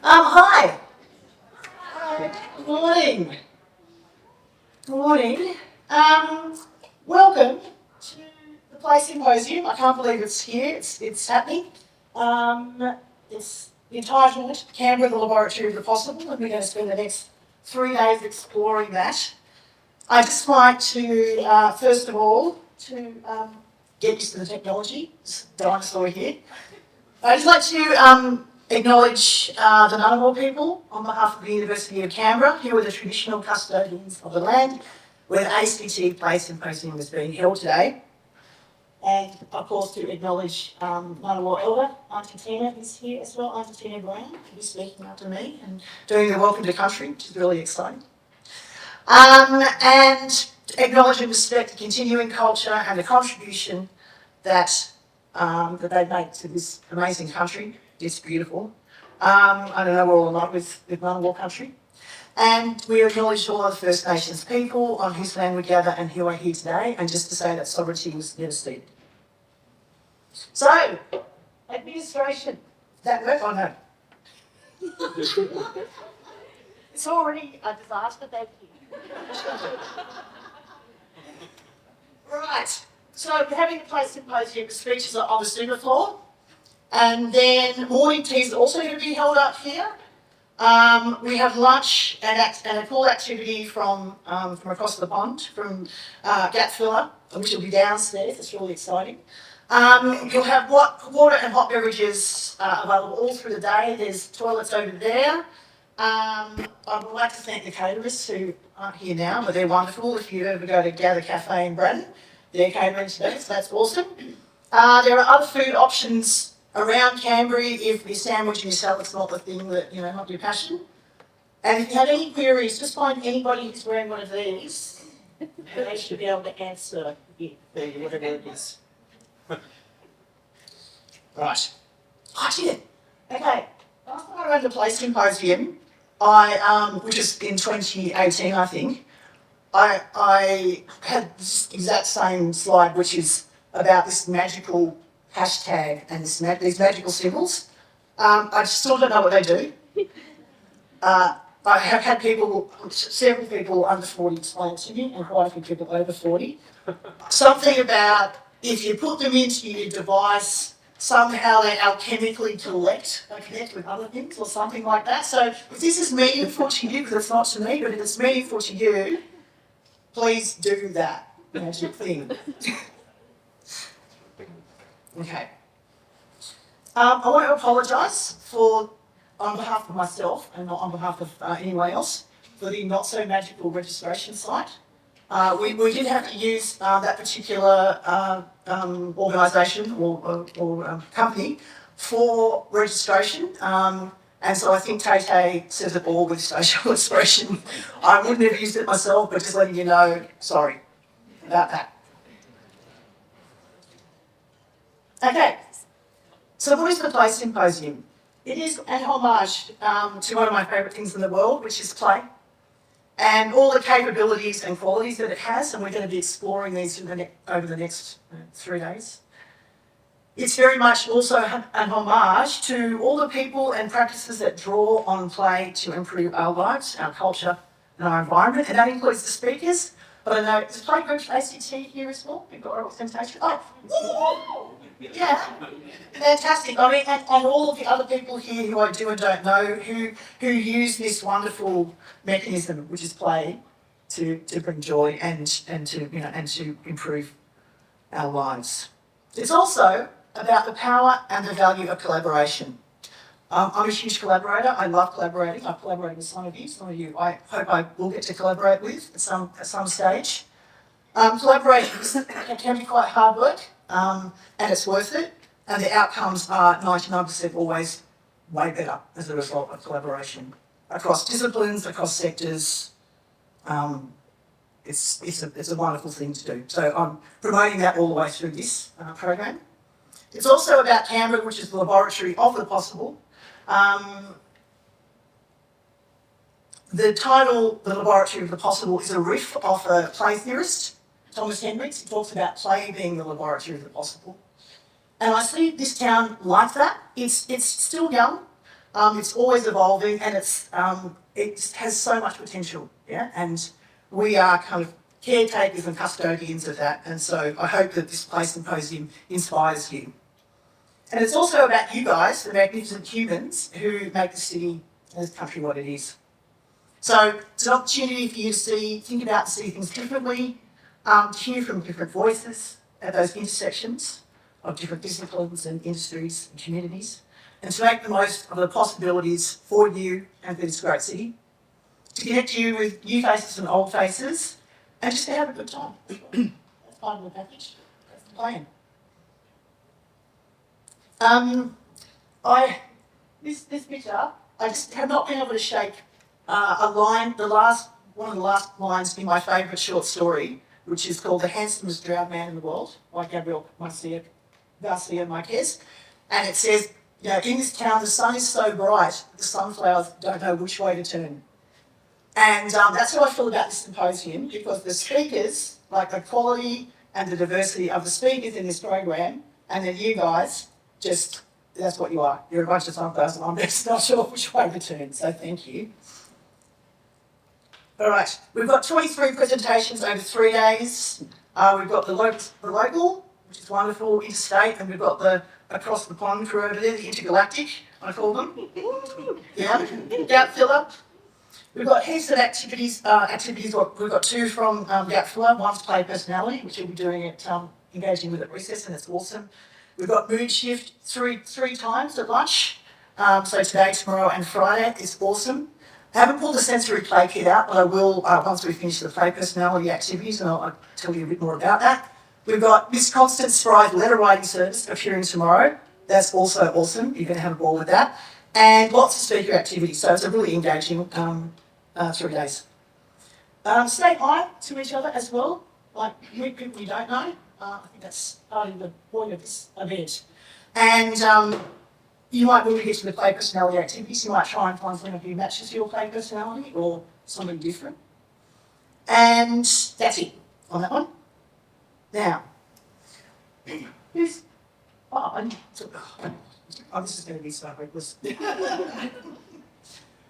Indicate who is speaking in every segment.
Speaker 1: Hi. Hi. Good morning. Good morning. Welcome to the Play Symposium. I can't believe it's here. It's happening. It's entitled Canberra, the Laboratory of the Possible, and we're going to spend the next 3 days exploring that. I'd just like to, first of all, get used to the technology. This dinosaur here. I'd just like to acknowledge the Ngunnawal people on behalf of the University of Canberra, who are the traditional custodians of the land where the ACT Play Symposium is being held today. And of course to acknowledge Ngunnawal Elder, Auntie Tina is here as well, Auntie Tina Brown, who's speaking after me and doing the Welcome to Country, which is really exciting. And acknowledge and respect the continuing culture and the contribution that they make to this amazing country. It's beautiful. I don't know we're all in love with Ngunnawal country. And we acknowledge all of the First Nations people on whose land we gather and who are here today, and just to say that sovereignty was never ceded. So, administration. Did that work or no? It's already a disaster, thank you. Right. So we're having a Play Symposium with speeches on the super floor. And then morning tea is also going to be held up here. We have lunch and a cool activity from across the pond, from Gatfilla, which will be downstairs. It's really exciting. You'll have water and hot beverages available all through the day. There's toilets over there. I would like to thank the caterers who aren't here now, but they're wonderful. If you ever go to Gather Cafe in Braddon, they're catering today, so that's awesome. There are other food options around Canberra if your sandwich and your salad's not the thing that, not your passion. And if you have any queries, just find anybody who's wearing one of these, and they should be able to answer it for you, whatever it is. Right. I did it. Okay. Last time I ran the Play Symposium, which was in 2018, I think, I had this exact same slide, which is about this magical hashtag and these magical symbols. I still don't know what they do. I have had several people under 40 explain it to me, and quite a few people over 40. Something about if you put them into your device, somehow they alchemically connect with other things or something like that. So if this is meaningful to you, because it's not to me, but if it's meaningful to you, please do that magic thing. Okay. I want to apologise on behalf of myself and not on behalf of anyone else, for the not so magical registration site. We did have to use that particular organisation or company for registration. And so I think Tay says it all with facial expression. I wouldn't have used it myself, but just letting you know, sorry about that. Okay, so what is the Play Symposium? It is an homage to one of my favourite things in the world, which is play, and all the capabilities and qualities that it has, and we're going to be exploring these over the next 3 days. It's very much also an homage to all the people and practices that draw on play to improve our lives, our culture and our environment, and that includes the speakers. But I know, is Playgroup ACT here as well? We've got representation. Oh, yeah, fantastic. I mean, and all of the other people here who I do and don't know who use this wonderful mechanism, which is play, to bring joy and to improve our lives. It's also about the power and the value of collaboration. I'm a huge collaborator. I love collaborating. I've collaborated with some of you I hope I will get to collaborate with at some stage. Collaboration can be quite hard work, and it's worth it, and the outcomes are 99% always way better as a result of collaboration. Across disciplines, across sectors, it's a wonderful thing to do. So I'm promoting that all the way through this program. It's also about Canberra, which is the laboratory of the possible. The title, The Laboratory of the Possible, is a riff off a play theorist, Thomas Hendricks. He talks about play being the laboratory of the possible. And I see this town like that. It's still young. It's always evolving, and it has so much potential, yeah? And we are kind of caretakers and custodians of that, and so I hope that this Play Symposium inspires you. And it's also about you guys, the magnificent humans who make the city and this country what it is. So it's an opportunity for you to think about, to see things differently, to hear from different voices at those intersections of different disciplines and industries and communities, and to make the most of the possibilities for you and for this great city, to connect you with new faces and old faces, and just to have a good time. That's part of the package. That's the plan. This picture, I just have not been able to shake a line, one of the last lines in my favourite short story, which is called The Handsomest Drowned Man in the World by Gabriel Garcia Marquez. And it says, you know, in this town the sun is so bright, the sunflowers don't know which way to turn. And that's how I feel about this symposium, because the speakers, like the quality and the diversity of the speakers in this program, and then you guys, just, that's what you are. You're a bunch of sunflowers, and I'm just not sure which way to turn, so thank you. All right, we've got 23 presentations over 3 days. We've got the local, which is wonderful, interstate, and we've got the across the pond crew over there, the intergalactic, I call them. Yeah, Gap Filler. We've got heaps of activities. We've got 2 from Gap Filler. One's Play Personality, which we'll be doing at engaging with at recess, and it's awesome. We've got Mood Shift three times at lunch. So today, tomorrow, and Friday is awesome. I haven't pulled the sensory play kit out, but I will once we finish the Play Personality activities, and I'll tell you a bit more about that. We've got Miss Constance Spry's letter writing service appearing tomorrow. That's also awesome. You're going to have a ball with that. And lots of speaker activities, so it's a really engaging 3 days. Say hi to each other as well, like meet people you don't know. I think that's part of the point of this event. And you might, when we get to the Play Personality activities, you might try and find someone who matches your Play Personality or somebody different. And that's it on that one. Now, who's... this is going to be so hopeless.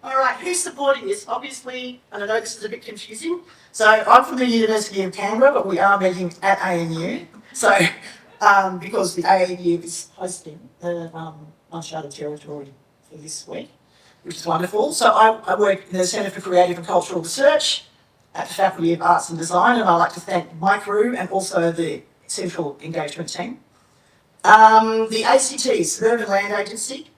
Speaker 1: All right, who's supporting this? Obviously, and I know this is a bit confusing, so I'm from the University of Canberra, but we are meeting at ANU. So, because the ANU is hosting the Uncharted territory for this week, which is wonderful. So I work in the Centre for Creative and Cultural Research at the Faculty of Arts and Design, and I'd like to thank my crew and also the Central Engagement team. The ACT, Suburban Land Agency,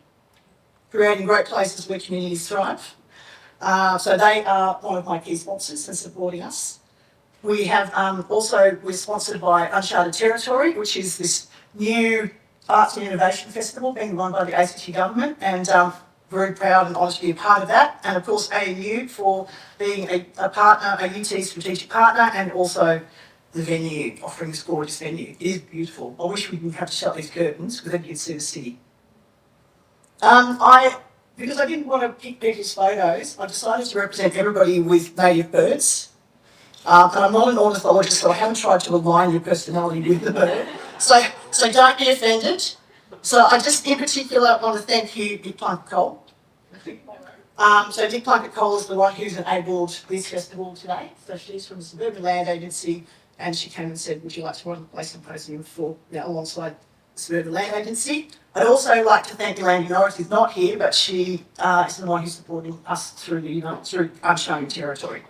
Speaker 1: creating great places where communities thrive. So they are one of my key sponsors and supporting us. We have we're sponsored by Uncharted Territory, which is this new arts and innovation festival being run by the ACT government, and very proud and honoured to be a part of that. And of course ANU for being a partner, a UT strategic partner, and also the venue, offering this gorgeous venue. It is beautiful. I wish we didn't have to shut these curtains because then you'd see the city. Because I didn't want to pick people's photos, I decided to represent everybody with native birds. And I'm not an ornithologist, so I haven't tried to align your personality with the bird. So don't be offended. So I just in particular want to thank you, Dick Plunkett-Cole. So Dick Plunkett-Cole is the one who's enabled this festival today. So she's from the Suburban Land Agency, and she came and said, would you like to run the Play Symposium alongside the Suburban Land Agency? I'd also like to thank Elaine Norris, who's not here, but she is the one who's supporting us through Unshown Territory.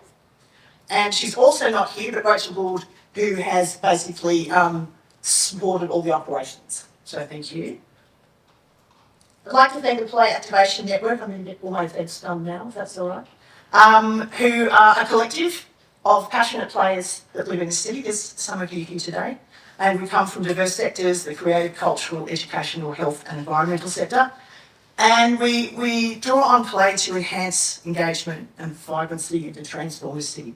Speaker 1: And she's also not here, but Rachel Gould, who has basically supported all the operations. So thank you. I'd like to thank the Play Activation Network. I'm going to get all my thanks done now, if that's all right. Who are a collective of passionate players that live in the city. There's some of you here today. And we come from diverse sectors, the creative, cultural, educational, health and environmental sector. And we draw on play to enhance engagement and vibrancy and to transform the city.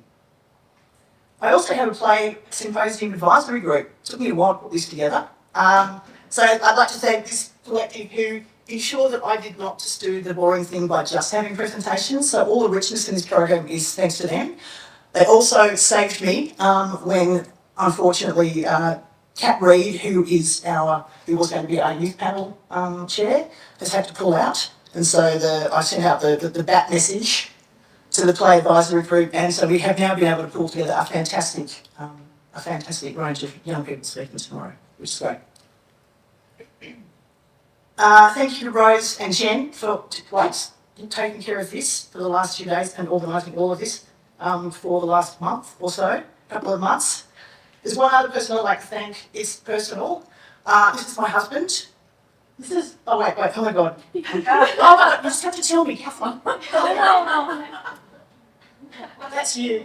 Speaker 1: I also have a Play Symposium advisory group. It took me a while to put this together. So I'd like to thank this collective who ensured that I did not just do the boring thing by just having presentations. So all the richness in this program is thanks to them. They also saved me when, unfortunately, Kat Reid, who was going to be our youth panel chair, has had to pull out. And so I sent out the BAT message to the play advisory group, and so we have now been able to pull together a fantastic range of young people speaking tomorrow, which is great. Thank you to Rose and Jen for taking care of this for the last 2 days and organising all of this for the last month or so, couple of months. There's one other person I'd like to thank. It's personal. This is my husband. This is, oh wait, oh my God. Oh my God, you just have to tell me, Cathy. That's you.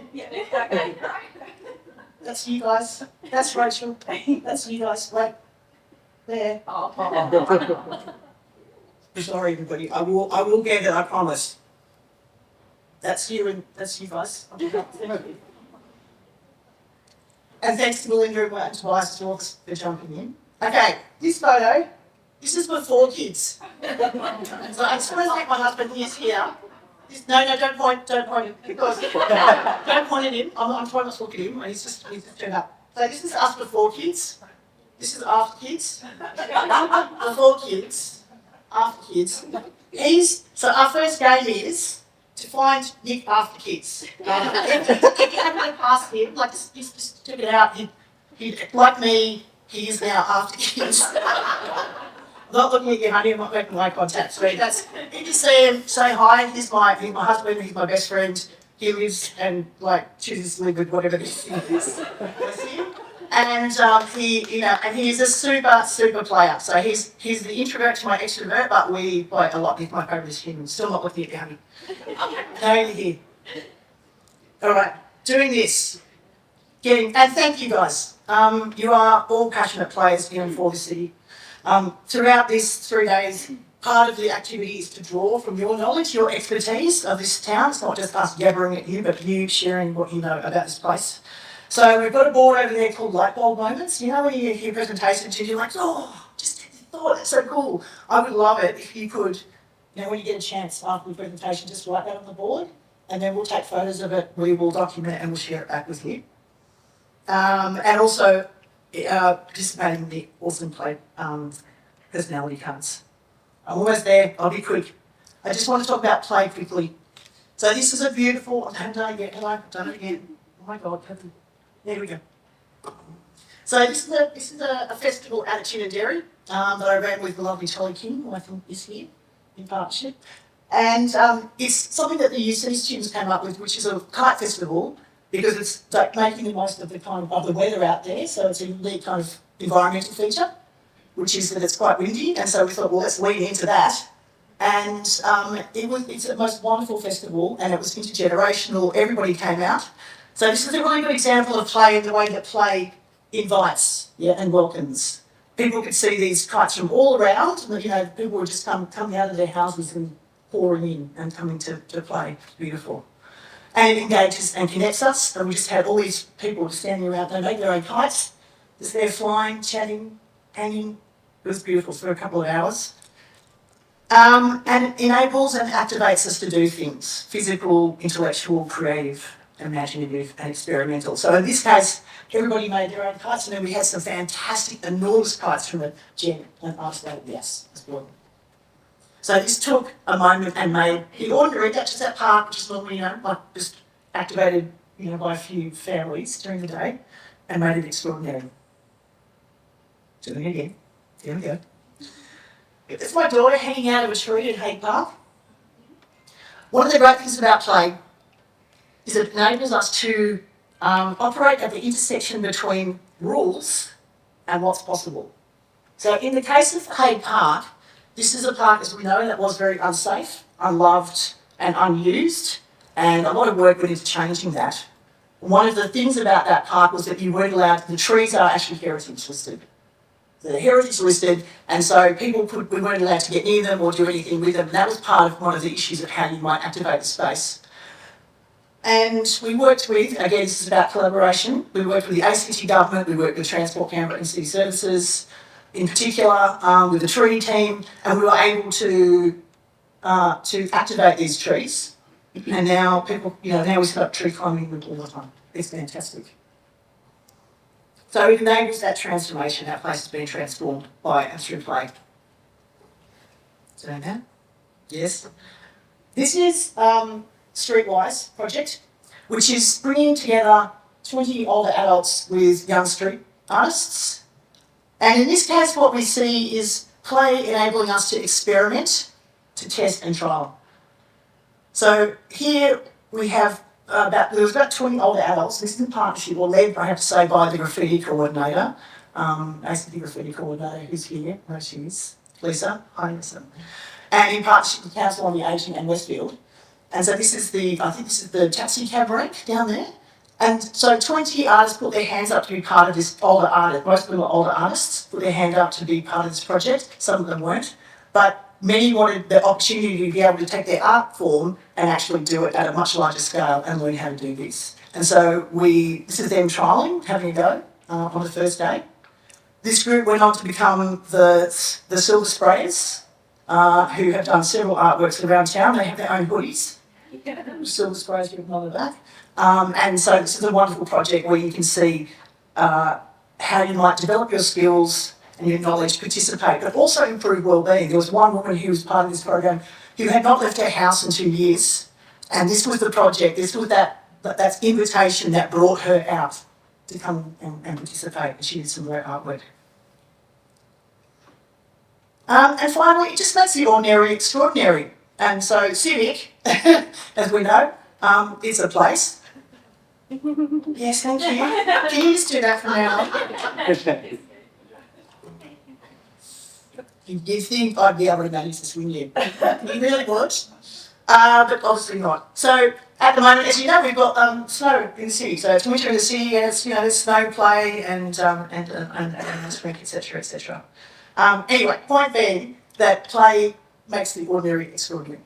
Speaker 1: That's you guys. That's Rachel. That's you guys. Right there. Sorry, everybody. I will get it. I promise. That's you and that's you guys. And thanks to Melinda and Tobias for jumping in. Okay, this photo. This is with 4 kids. So I just want to thank my husband. He is here. No, don't point, because don't point at him. I'm trying not to look at him. He's just turned up. So this is us before kids. This is after kids. Before kids, after kids. So our first game is to find Nick after kids. If you haven't passed him, like just check it out. He like me. He is now after kids. I'm not looking at you, honey. I'm not making eye contact. So that's, you can see him, say hi. He's my husband. He's my best friend. He lives and chooses to live with whatever this thing is. And he is a super player. So he's the introvert to my extrovert, but we play a lot. He's my favourite human. Still not looking at you, honey. No, you're here. All right, doing this, and thank you guys. You are all passionate players in and for the city. Throughout these 3 days, part of the activity is to draw from your knowledge, your expertise of this town. It's not just us gathering at you, but you sharing what you know about this place. So we've got a board over there called Light Bulb Moments. You know when you hear presentations and you're like, oh, just thought, that's so cool. I would love it if you could, when you get a chance after the presentation, just write that on the board, and then we'll take photos of it, we will document it, and we'll share it back with you. And also, participating in the awesome play personality cards. I'm almost there. I'll be quick. I just want to talk about play quickly. So this is a beautiful. I haven't done it yet. I've done it again. Oh my God, Cathy. There we go. So this is a festival at Canberra that I ran with the lovely Tolly King, who I think is here in partnership. And it's something that the UC students came up with, which is a kite festival, because it's making the most of the weather out there. So it's a unique kind of environmental feature, which is that it's quite windy. And so we thought, well, let's lean into that. And it's the most wonderful festival, and it was intergenerational. Everybody came out. So this is a really good example of play in the way that play invites and welcomes. People could see these kites from all around. People were just coming out of their houses and pouring in and coming to play. It's beautiful. And it engages and connects us. And we just had all these people standing around. They make their own kites, just there flying, chatting, hanging. It was beautiful for a couple of hours. And it enables and activates us to do things: physical, intellectual, creative, imaginative, and experimental. So in this case, everybody made their own kites, and then we had some fantastic, enormous kites from a Jen and us. Yes, as well. So this took a moment and made the ordinary, that's just that park, which is normally, just activated, by a few families during the day, and made it extraordinary. Doing it again. Here we go. It's my daughter hanging out of a tree at Hay Park. One of the great things about play is it enables us to operate at the intersection between rules and what's possible. So in the case of Hay Park, this is a park, as we know, that was very unsafe, unloved and unused, and a lot of work went into changing that. One of the things about that park was that you weren't allowed, the trees are actually heritage listed. So they're heritage listed, and so we weren't allowed to get near them or do anything with them. And that was part of one of the issues of how you might activate the space. And we worked with, again, this is about collaboration, we worked with the ACT government, we worked with Transport Canberra and City Services, in particular with the tree team, and we were able to activate these trees. And now people, now we set up tree climbing all the time. It's fantastic. So it enables that transformation. Our place has been transformed by and through play. So now, Yes. This is Streetwise project, which is bringing together 20 older adults with young street artists. And in this case, what we see is play enabling us to experiment, to test and trial. So here we have there was about 20 older adults. This is in partnership, or led, I have to say, by the graffiti coordinator, ACT graffiti coordinator, who's here. No, she is. Lisa. Hi, Lisa. And in partnership with Council on the Aging and Westfield. And so this is I think this is the taxi cab rank down there. And so 20 artists put their hands up to be part of this older artist. Most of them are older artists, put their hand up to be part of this project. Some of them weren't. But many wanted the opportunity to be able to take their art form and actually do it at a much larger scale and learn how to do this. And so this is them trialling, having a go on the first day. This group went on to become the Silver Sprayers, who have done several artworks around town. They have their own hoodies. Silver Sprayers, you can on the back. And so this is a wonderful project where you can see how you might develop your skills and your knowledge, participate, but also improve wellbeing. There was one woman who was part of this program who had not left her house in 2 years, and this was the project, this was that invitation that brought her out to come and participate, and she did some great artwork. And finally, it just makes the ordinary extraordinary. And so Civic, as we know, is a place. Yes, thank you. Can you just do that for now? You think I'd be able to manage this, wouldn't you? You really would. But obviously not. So at the moment, as you know, we've got snow in the city. So it's winter in the city, and it's there's snow play and spring, etc., etc. Anyway, point being that play makes the ordinary extraordinary.